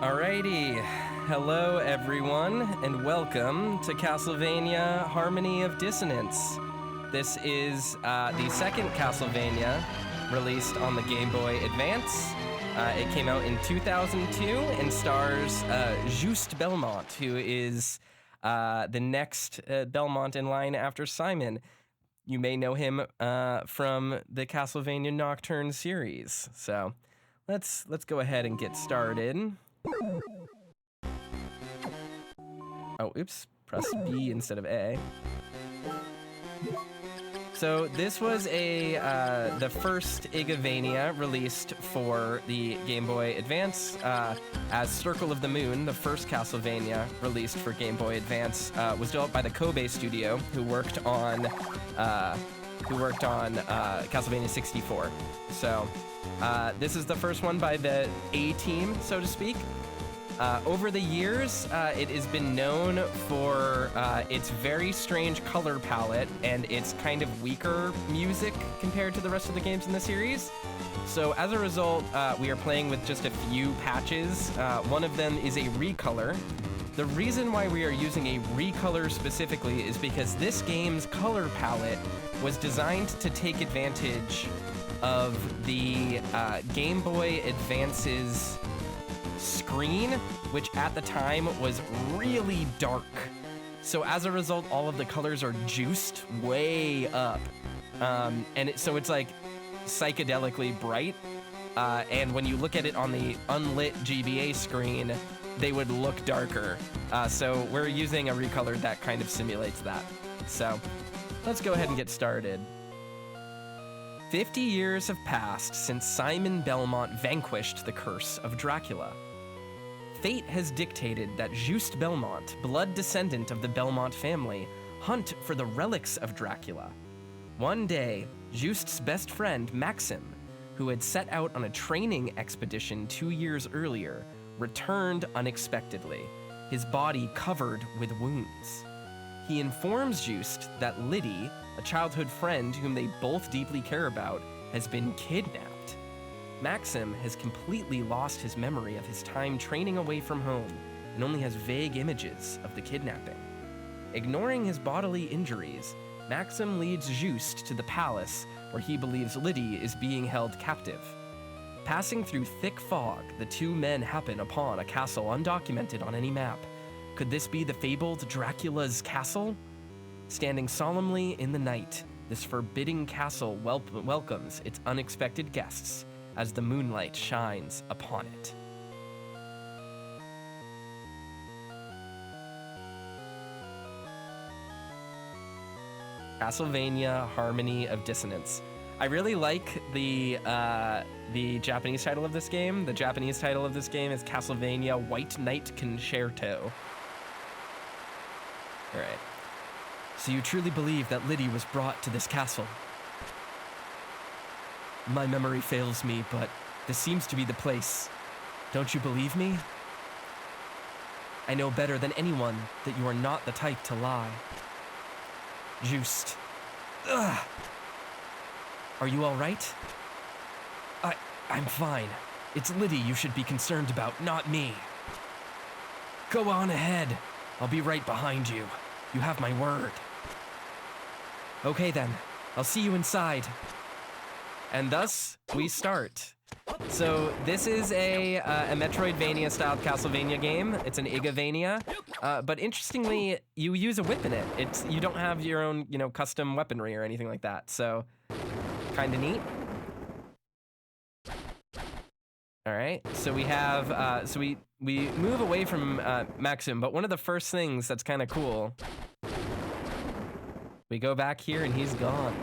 Alrighty, hello everyone, and welcome to Castlevania Harmony of Dissonance. This is the second Castlevania released on the Game Boy Advance. It came out in 2002 and stars Juste Belmont, who is the next Belmont in line after Simon. You may know him from the Castlevania Nocturne series. So let's go ahead and get started. Oh, oops. Press B instead of A. So this was the first Igavania released for the Game Boy Advance, as Circle of the Moon, the first Castlevania released for Game Boy Advance, was developed by the Kobe studio, who worked on Castlevania 64. So this is the first one by the A team, so to speak. Over the years, it has been known for its very strange color palette and its kind of weaker music compared to the rest of the games in the series. So as a result, we are playing with just a few patches. One of them is a recolor. The reason why we are using a recolor specifically is because this game's color palette was designed to take advantage of the Game Boy Advance's screen, which at the time was really dark. So as a result, all of the colors are juiced way up. So it's like psychedelically bright. And when you look at it on the unlit GBA screen, they would look darker. So we're using a recolor that kind of simulates that. So let's go ahead and get started. 50 years have passed since Simon Belmont vanquished the curse of Dracula. Fate has dictated that Juste Belmont, blood descendant of the Belmont family, hunt for the relics of Dracula. One day, Juste's best friend, Maxim, who had set out on a training expedition 2 years earlier, returned unexpectedly, his body covered with wounds. He informs Juste that Liddy, a childhood friend whom they both deeply care about, has been kidnapped. Maxim has completely lost his memory of his time training away from home and only has vague images of the kidnapping. Ignoring his bodily injuries, Maxim leads Juste to the palace where he believes Liddy is being held captive. Passing through thick fog, the two men happen upon a castle undocumented on any map. Could this be the fabled Dracula's castle? Standing solemnly in the night, this forbidding castle welcomes its unexpected guests as the moonlight shines upon it. Castlevania Harmony of Dissonance. I really like the Japanese title of this game. The Japanese title of this game is Castlevania White Knight Concerto. All right. So you truly believe that Liddy was brought to this castle? My memory fails me, but this seems to be the place. Don't you believe me? I know better than anyone that you are not the type to lie. Juste. Ugh. Are you all right? I'm fine. It's Liddy you should be concerned about, not me. Go on ahead. I'll be right behind you. You have my word. Okay then, I'll see you inside. And thus, we start. So this is a Metroidvania-styled Castlevania game. It's an Igavania, but interestingly, you use a whip in it. You don't have your own, custom weaponry or anything like that. So, kind of neat. All right. So we have, we move away from Maxim, but one of the first things that's kind of cool, we go back here and he's gone.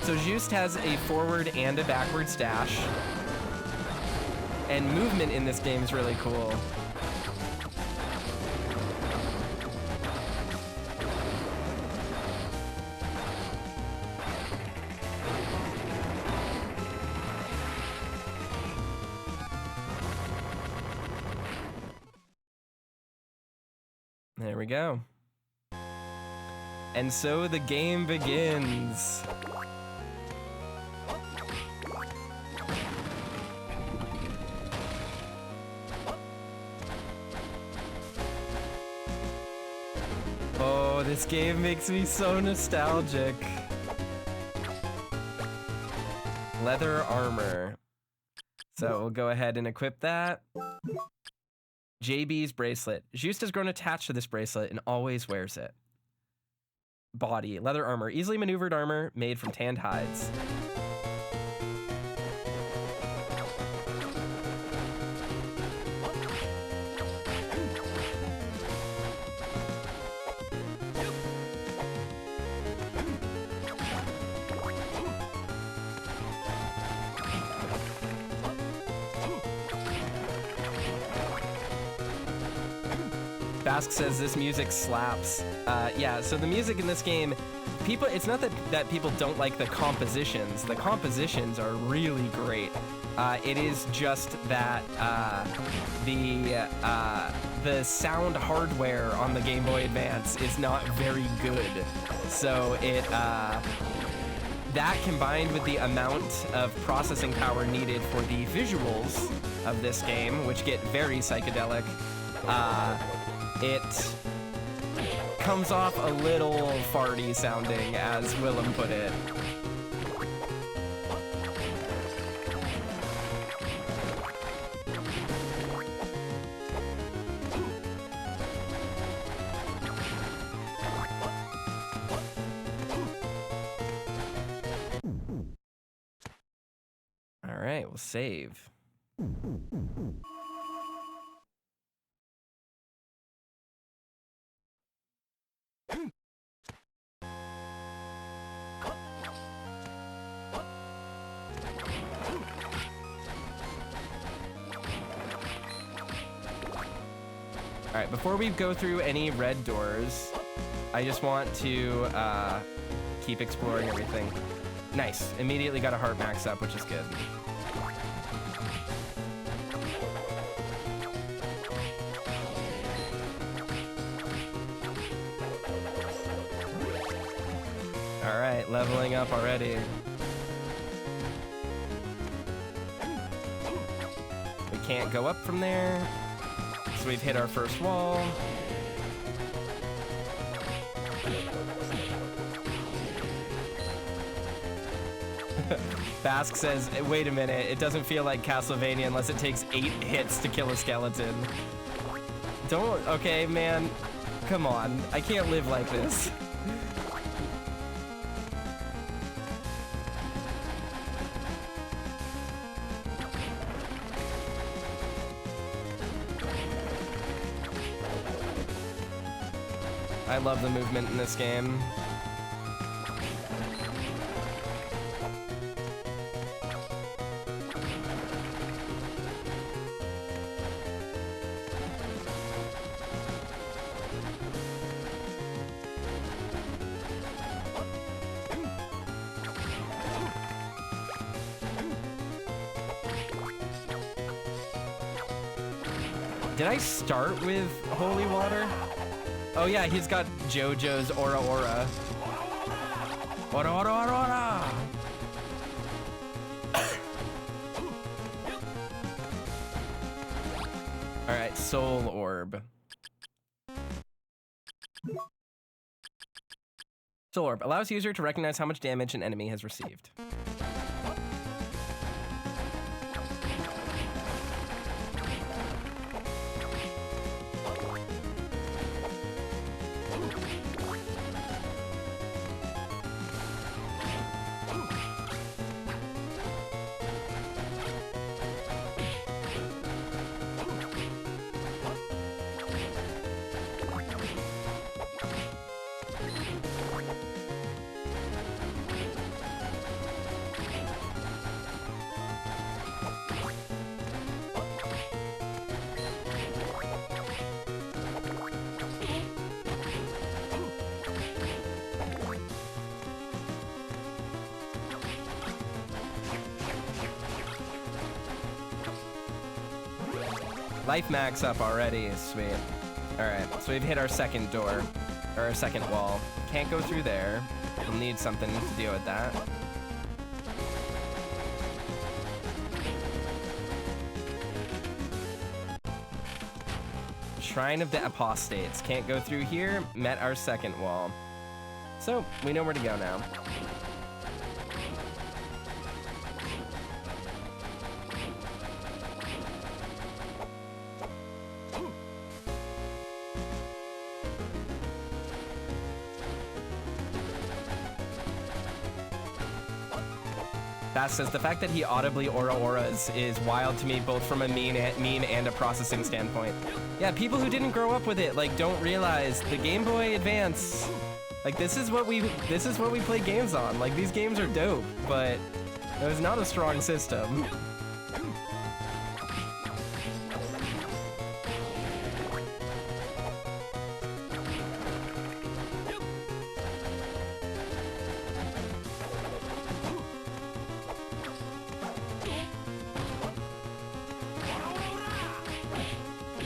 So Juste has a forward and a backward dash. And movement in this game is really cool. There we go. And so the game begins. Oh, this game makes me so nostalgic. Leather armor. So we'll go ahead and equip that. JB's bracelet. Juste has grown attached to this bracelet and always wears it. Body. Leather armor. Easily maneuvered armor made from tanned hides. Bask says this music slaps. Yeah, so the music in this game, it's not that people don't like the compositions. The compositions are really great. It is just that the sound hardware on the Game Boy Advance is not very good. So that combined with the amount of processing power needed for the visuals of this game, which get very psychedelic, it comes off a little farty sounding, as Willem put it. All right, we'll save. All right, before we go through any red doors, I just want to keep exploring everything. Nice, immediately got a heart max up, which is good. All right, leveling up already. We can't go up from there. So we've hit our first wall. Bask says, wait a minute, it doesn't feel like Castlevania unless it takes 8 hits to kill a skeleton. Don't, okay, man, come on. I can't live like this. I love the movement in this game. Did I start with holy water? Oh yeah, he's got JoJo's Aura Aura. Aura Aura Aura Aura! Alright, Soul Orb. Soul Orb allows user to recognize how much damage an enemy has received. Life max up already, sweet. Alright, so we've hit our second door, or our second wall. Can't go through there. We'll need something to deal with that. Shrine of the Apostates. Can't go through here. Met our second wall. So, we know where to go now. Bass says, the fact that he audibly aura-auras is wild to me, both from a meme and a processing standpoint. Yeah, people who didn't grow up with it, like, don't realize the Game Boy Advance, like, this is what we play games on. Like, these games are dope, but it was not a strong system.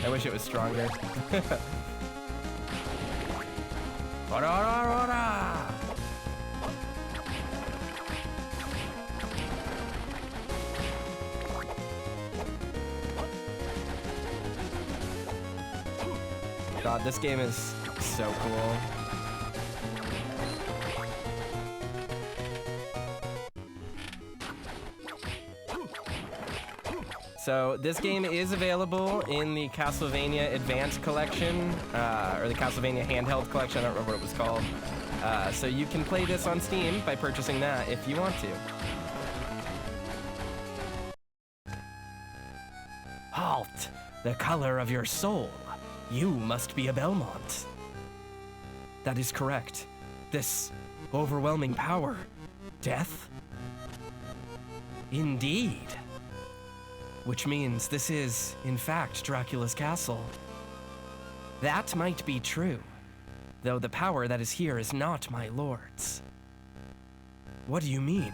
I wish it was stronger. God, this game is so cool. So this game is available in the Castlevania Advanced Collection, or the Castlevania Handheld Collection, I don't remember what it was called. So you can play this on Steam by purchasing that if you want to. Halt! The color of your soul. You must be a Belmont. That is correct. This overwhelming power. Death? Indeed. Which means this is, in fact, Dracula's castle. That might be true, though the power that is here is not my lord's. What do you mean?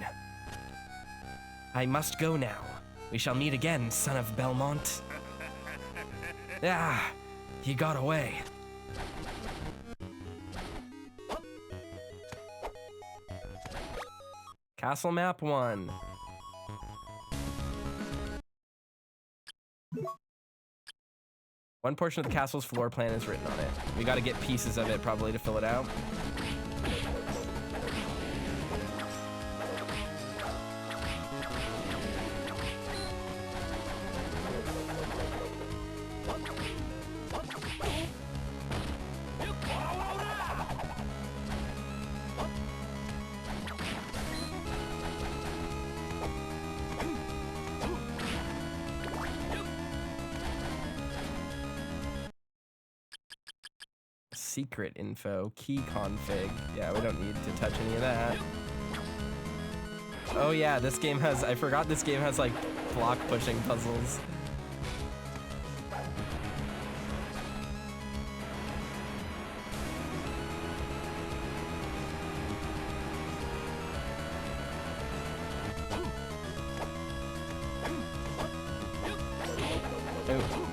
I must go now. We shall meet again, son of Belmont. Ah, he got away. Castle Map 1. One portion of the castle's floor plan is written on it. We gotta get pieces of it probably to fill it out. Secret info, key config. Yeah, we don't need to touch any of that. Oh yeah, this game has, I forgot this game has like block pushing puzzles. Oh.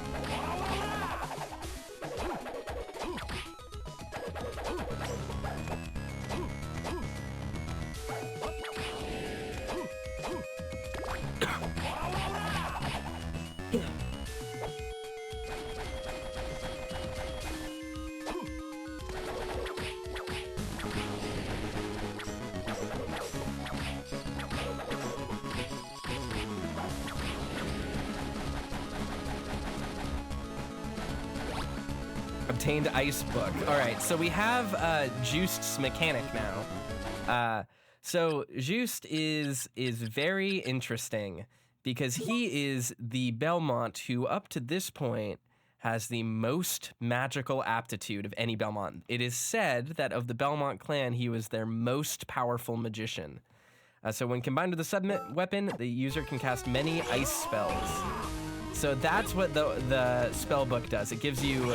Obtained ice book. All right, so we have Juste's mechanic now. So Juste is very interesting because he is the Belmont who, up to this point, has the most magical aptitude of any Belmont. It is said that of the Belmont clan, he was their most powerful magician. So when combined with the sub-weapon, the user can cast many ice spells. So that's what the spell book does. It gives you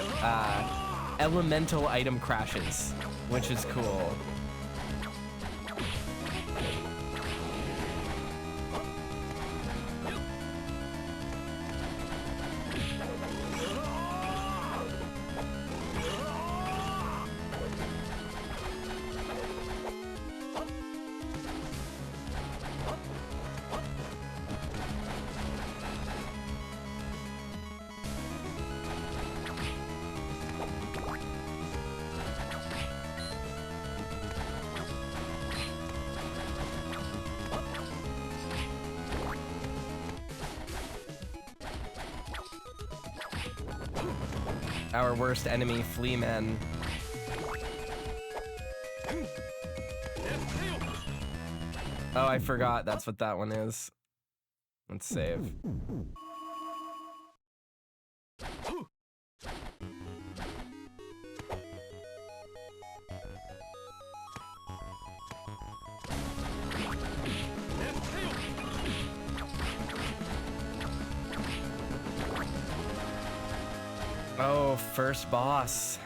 elemental item crashes, which is cool. our worst enemy, Flea Men. Oh, I forgot that's what that one is. Let's save. Oh, first boss.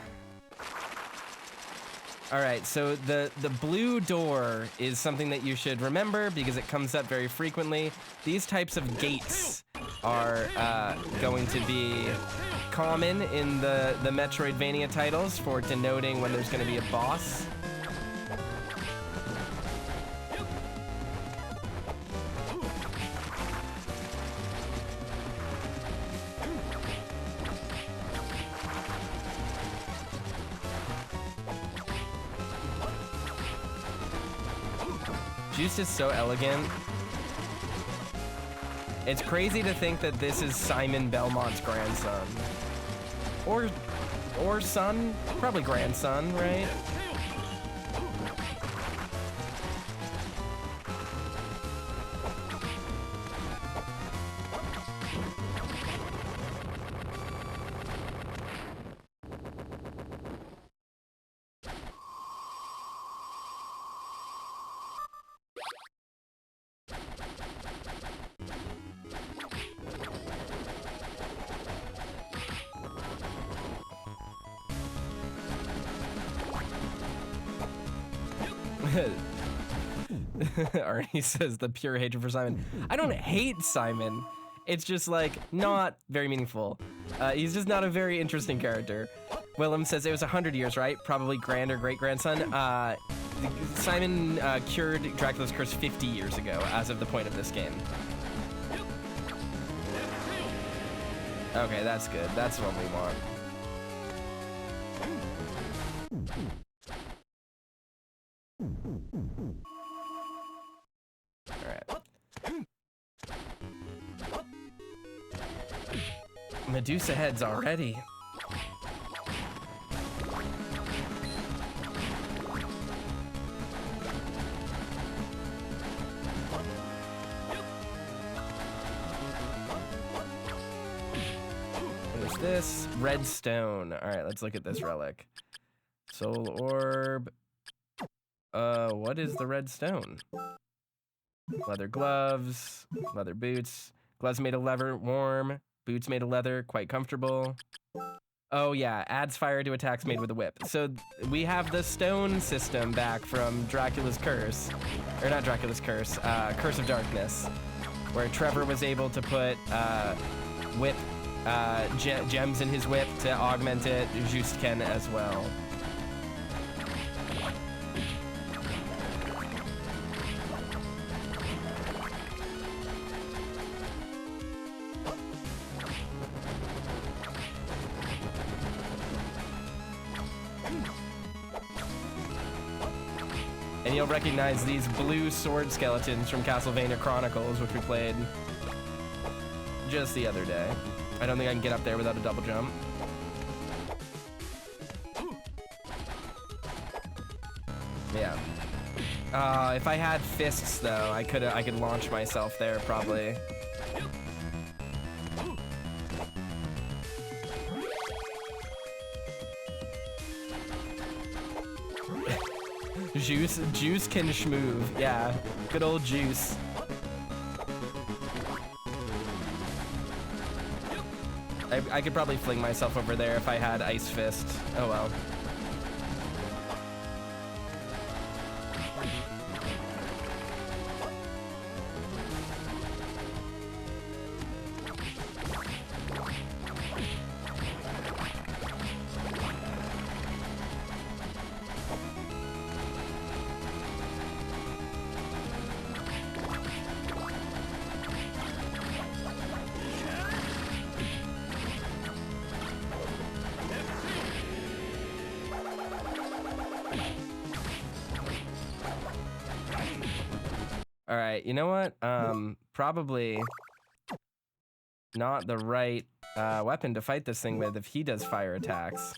All right, so the blue door is something that you should remember because it comes up very frequently. These types of gates are going to be common in the Metroidvania titles for denoting when there's going to be a boss. Juste is so elegant. It's crazy to think that this is Simon Belmont's grandson. Or son? Probably grandson, right? Arnie says the pure hatred for Simon. I don't hate Simon. It's just like not very meaningful. He's just not a very interesting character. Willem says it was 100 years, right? Probably grand or great grandson. Simon cured Dracula's curse 50 years ago, as of the point of this game. Okay, that's good. That's what we want. Medusa heads already. There's this red stone. All right, let's look at this relic. Soul orb. What is the red stone? Leather gloves, leather boots. Gloves made of leather, warm. Boots made of leather, quite comfortable. Oh yeah, adds fire to attacks made with a whip. So we have the stone system back from Dracula's Curse. Or not Dracula's Curse, Curse of Darkness. Where Trevor was able to put whip, gems in his whip to augment it. Juste can as well. And you'll recognize these blue sword skeletons from Castlevania Chronicles, which we played just the other day. I don't think I can get up there without a double jump. Yeah. If I had fists though, I could launch myself there probably. Juice can schmoove. Yeah, good old Juice. I could probably fling myself over there if I had Ice Fist. Oh well. All right, you know what? Probably not the right weapon to fight this thing with if he does fire attacks.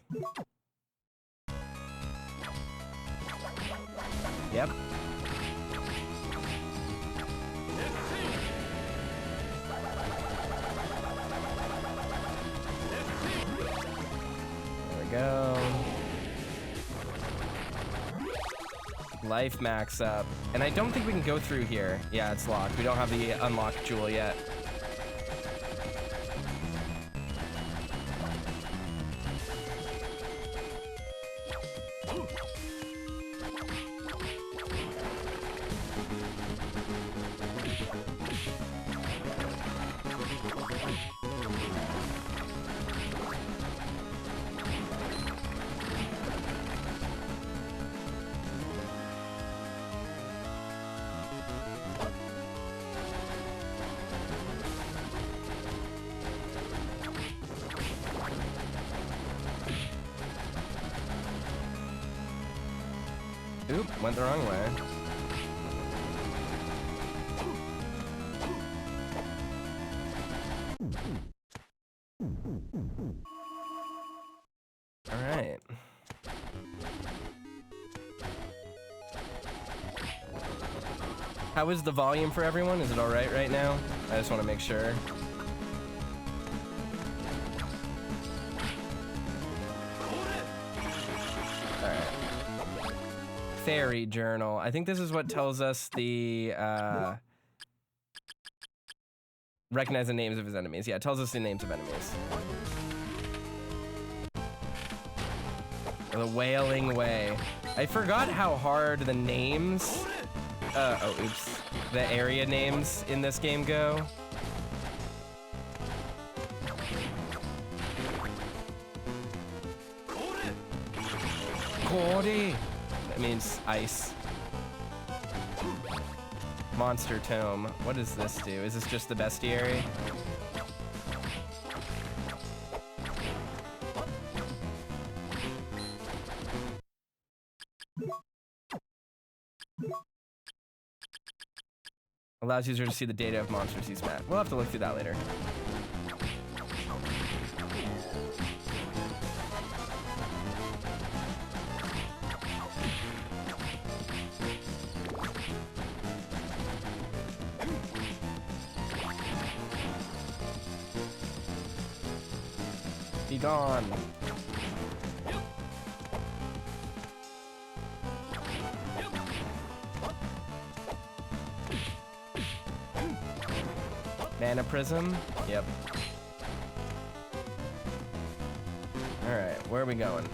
Yep. There we go. Life max up. And I don't think we can go through here. Yeah, it's locked. We don't have the unlocked jewel yet. Oop, went the wrong way. All right. How is the volume for everyone? Is it all right now? I just want to make sure. Fairy journal. I think this is what tells us the recognize the names of his enemies. Yeah, it tells us the names of enemies. The Wailing Way. I forgot how hard the names, oh oops, the area names in this game go. Cody. That means ice. Monster Tome. What does this do? Is this just the bestiary? Allows user to see the data of monsters he's met. We'll have to look through that later. Be gone. Mana Prism? Yep. Alright, where are we going?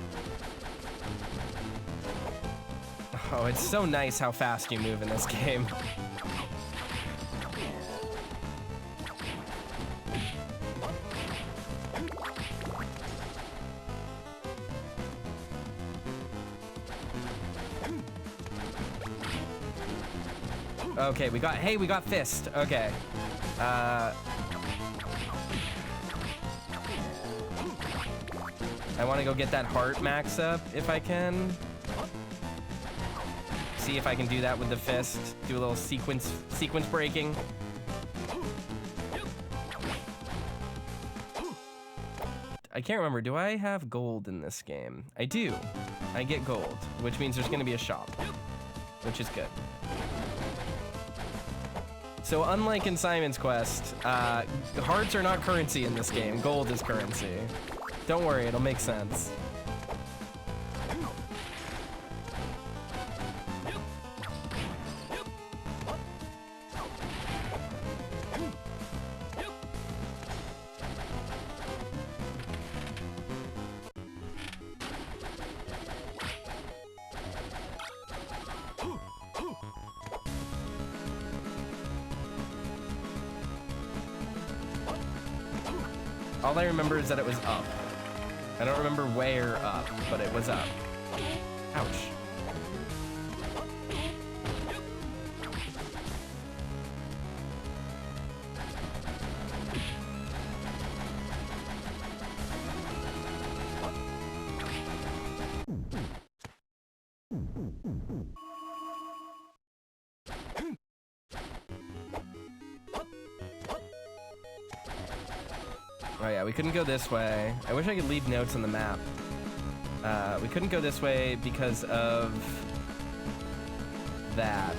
Oh, it's so nice how fast you move in this game. Okay, we got Fist. Okay. I want to go get that heart max up if I can. See if I can do that with the fist. Do a little sequence breaking. I can't remember. Do I have gold in this game? I do. I get gold, which means there's going to be a shop, which is good. So unlike in Simon's Quest, hearts are not currency in this game. Gold is currency. Don't worry, it'll make sense. All I remember is that it was up. I don't remember where up, but it was up. Ouch. Oh yeah, we couldn't go this way. I wish I could leave notes on the map. We couldn't go this way because of that.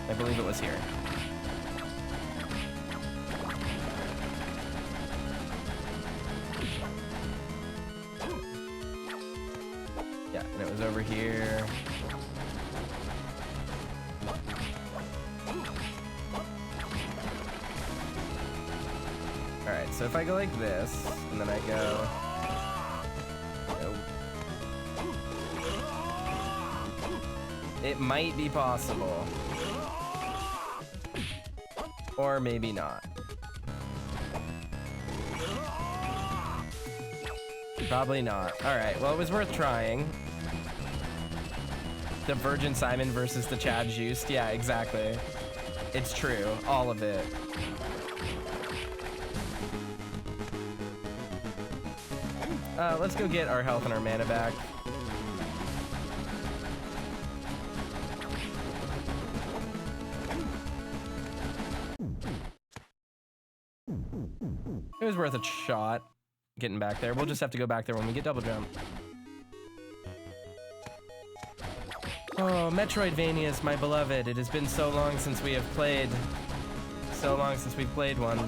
I believe it was here. Yeah, and it was over here. Alright, so if I go like this, and then I go... Nope. It might be possible. Or maybe not. Probably not. Alright, well, it was worth trying. The Virgin Simon versus the Chad Juste. Yeah, exactly. It's true. All of it. Let's go get our health and our mana back. It was worth a shot getting back there. We'll just have to go back there when we get double jump. Oh, Metroidvanias, my beloved. It has been so long since we have played. So long since we've played one.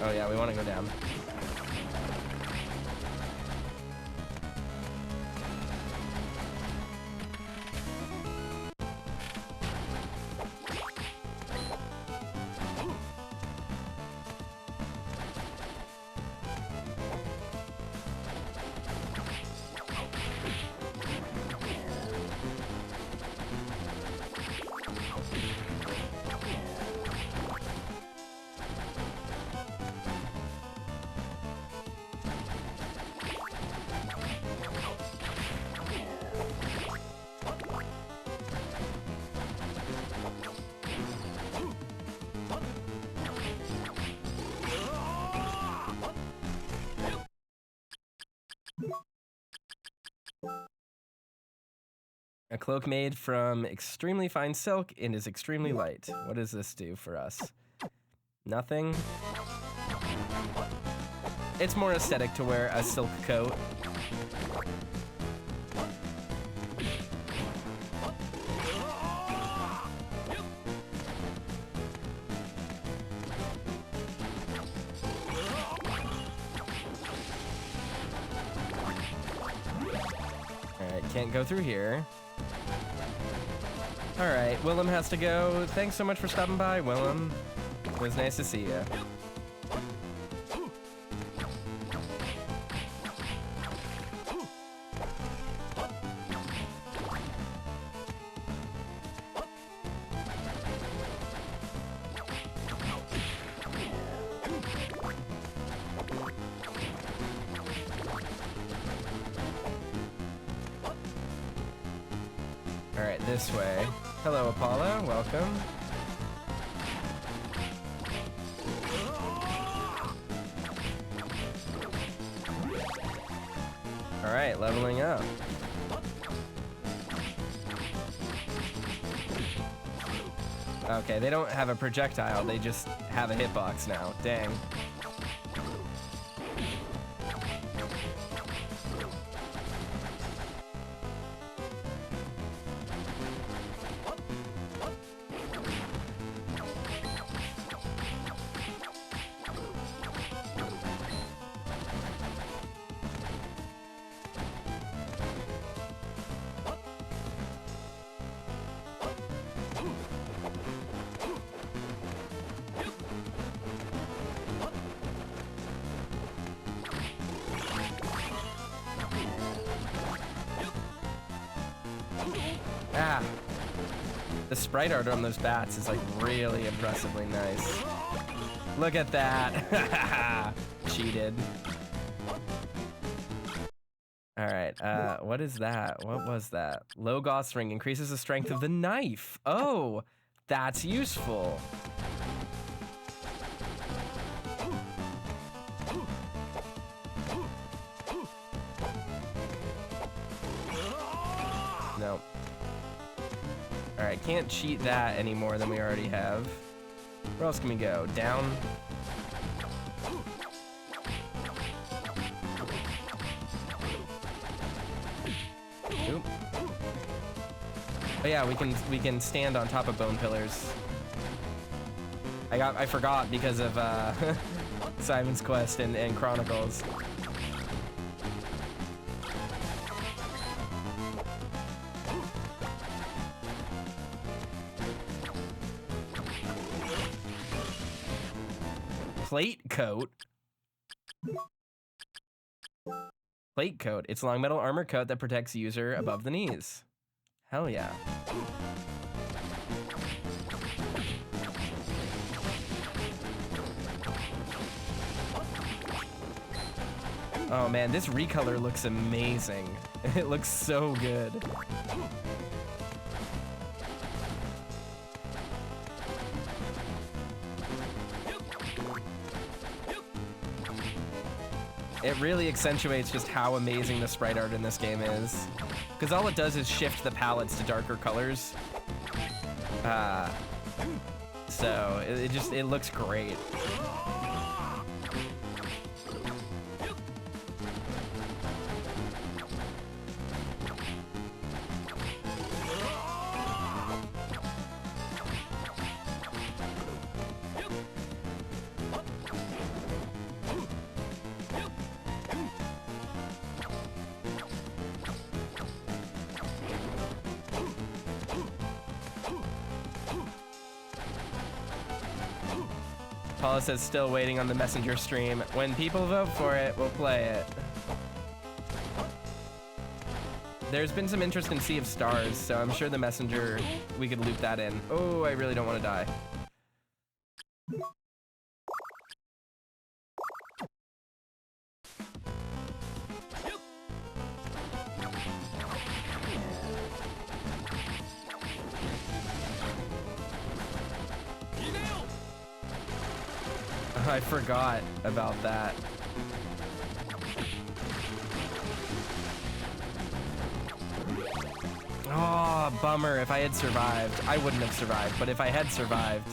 Oh yeah, we want to go down. A cloak made from extremely fine silk and is extremely light. What does this do for us? Nothing. It's more aesthetic to wear a silk coat. Alright, can't go through here. Alright, Willem has to go. Thanks so much for stopping by, Willem. It was nice to see you. Alright, this way. Hello, Apollo. Welcome. Alright, leveling up. Okay, they don't have a projectile, they just have a hitbox now. Dang. Ah. The sprite art on those bats is like really impressively nice. Look at that. Cheated. All right, what is that? What was that? Low Goss ring increases the strength of the knife. Oh, that's useful. No. All right, can't cheat that any more than we already have. Where else can we go? Down. Oop. Oh yeah, we can stand on top of bone pillars. I forgot because of Simon's Quest and Chronicles. Plate coat. Plate coat. It's a long metal armor coat that protects user above the knees. Hell yeah. Oh man, this recolor looks amazing. It looks so good. It really accentuates just how amazing the sprite art in this game is. Because all it does is shift the palettes to darker colors. So it looks great. Paula says still waiting on the messenger stream. When people vote for it, we'll play it. There's been some interest in Sea of Stars, so I'm sure the messenger, we could loop that in. Oh, I really don't want to die. I forgot about that. Oh, bummer. If I had survived, I wouldn't have survived, but if I had survived,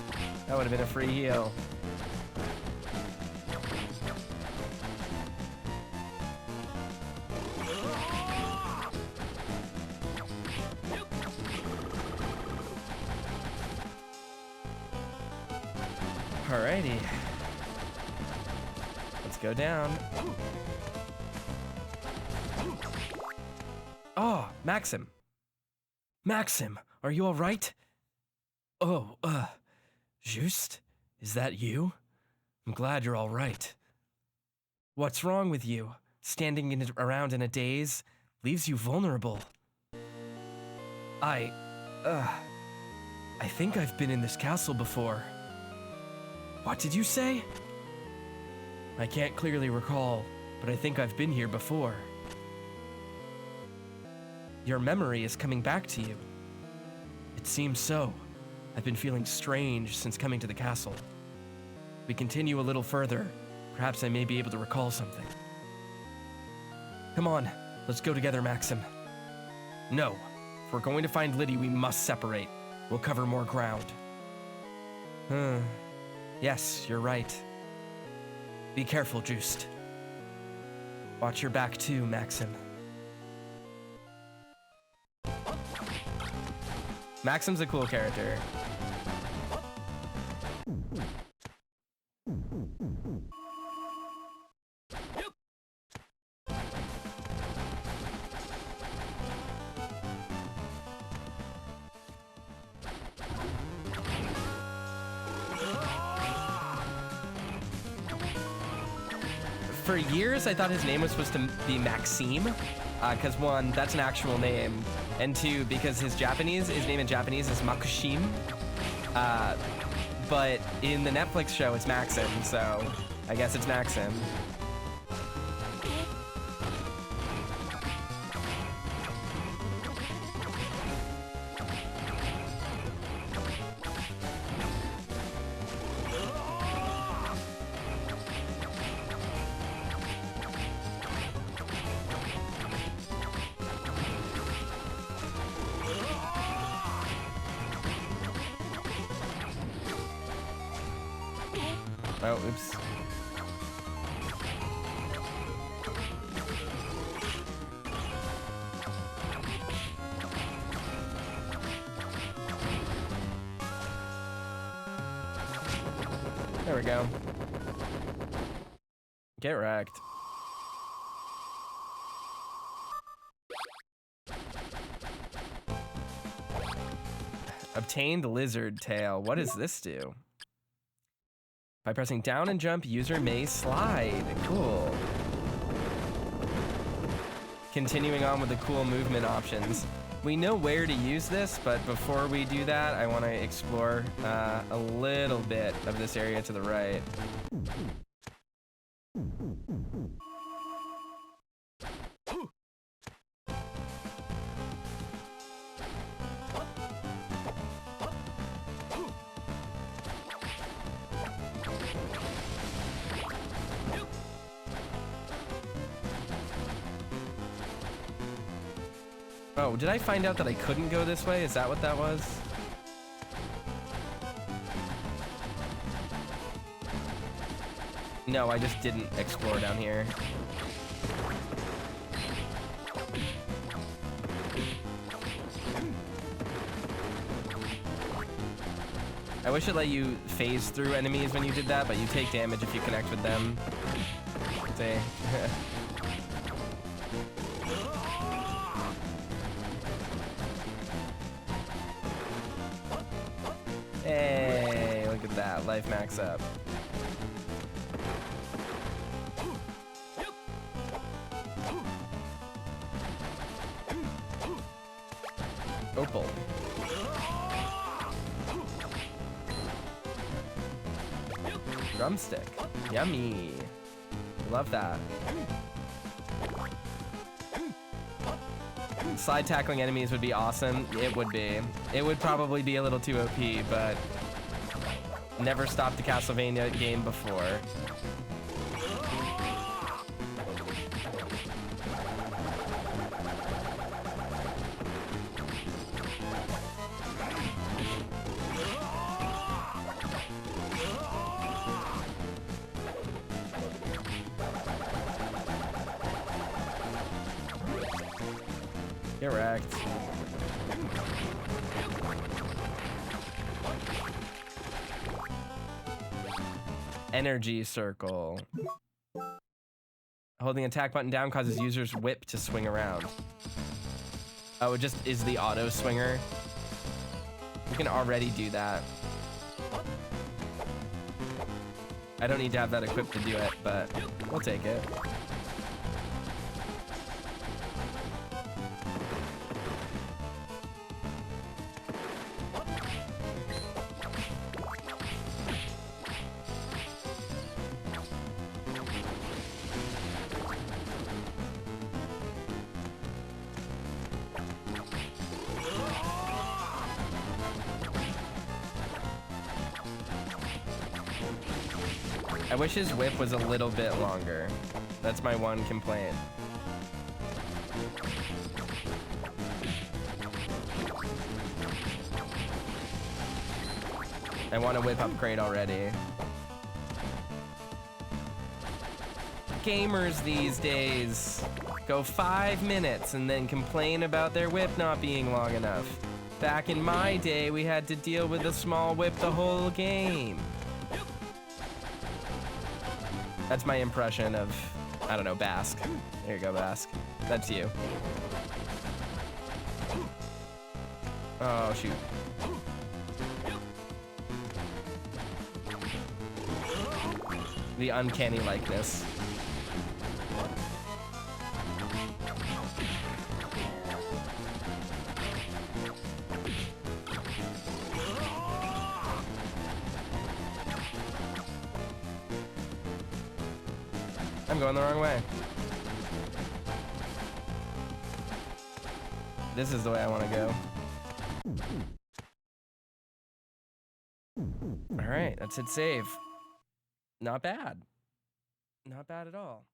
that would have been a free heal. Alrighty. Go down. Oh, Maxim. Maxim, are you all right? Oh, Juste? Is that you? I'm glad you're all right. What's wrong with you? Standing around in a daze leaves you vulnerable. I think I've been in this castle before. What did you say? I can't clearly recall, but I think I've been here before. Your memory is coming back to you. It seems so. I've been feeling strange since coming to the castle. We continue a little further. Perhaps I may be able to recall something. Come on, let's go together, Maxim. No. If we're going to find Liddy, we must separate. We'll cover more ground. Yes, you're right. Be careful, Juste. Watch your back too, Maxim. Maxim's a cool character. For years, I thought his name was supposed to be Maxime, because one, that's an actual name, and two, because his name in Japanese is Makushim, but in the Netflix show, it's Maxim, so I guess it's Maxim. Oh, oops. There we go. Get wrecked. Obtained lizard tail. What does this do? By pressing down and jump, user may slide. Cool. Continuing on with the cool movement options. We know where to use this, but before we do that, I want to explore a little bit of this area to the right. Oh, did I find out that I couldn't go this way? Is that what that was? No, I just didn't explore down here. I wish it let you phase through enemies when you did that, but you take damage if you connect with them. See? Hey, look at that. Life max up. Opal. Drumstick. Yummy. Love that. Slide tackling enemies would be awesome. It would be. It would probably be a little too OP, but never stopped a Castlevania game before. Get wrecked. Energy circle. Holding attack button down causes user's whip to swing around. Oh, it just is the auto swinger. We can already do that. I don't need to have that equipped to do it, but we'll take it. I wish his whip was a little bit longer. That's my one complaint. I want a whip upgrade already. Gamers these days go 5 minutes and then complain about their whip not being long enough. Back in my day, we had to deal with a small whip the whole game. That's my impression of, I don't know, Basque. There you go, Basque. That's you. Oh, shoot. The uncanny likeness. I'm going the wrong way. This is the way I want to go. All right, that's it. Save. Not bad. Not bad at all.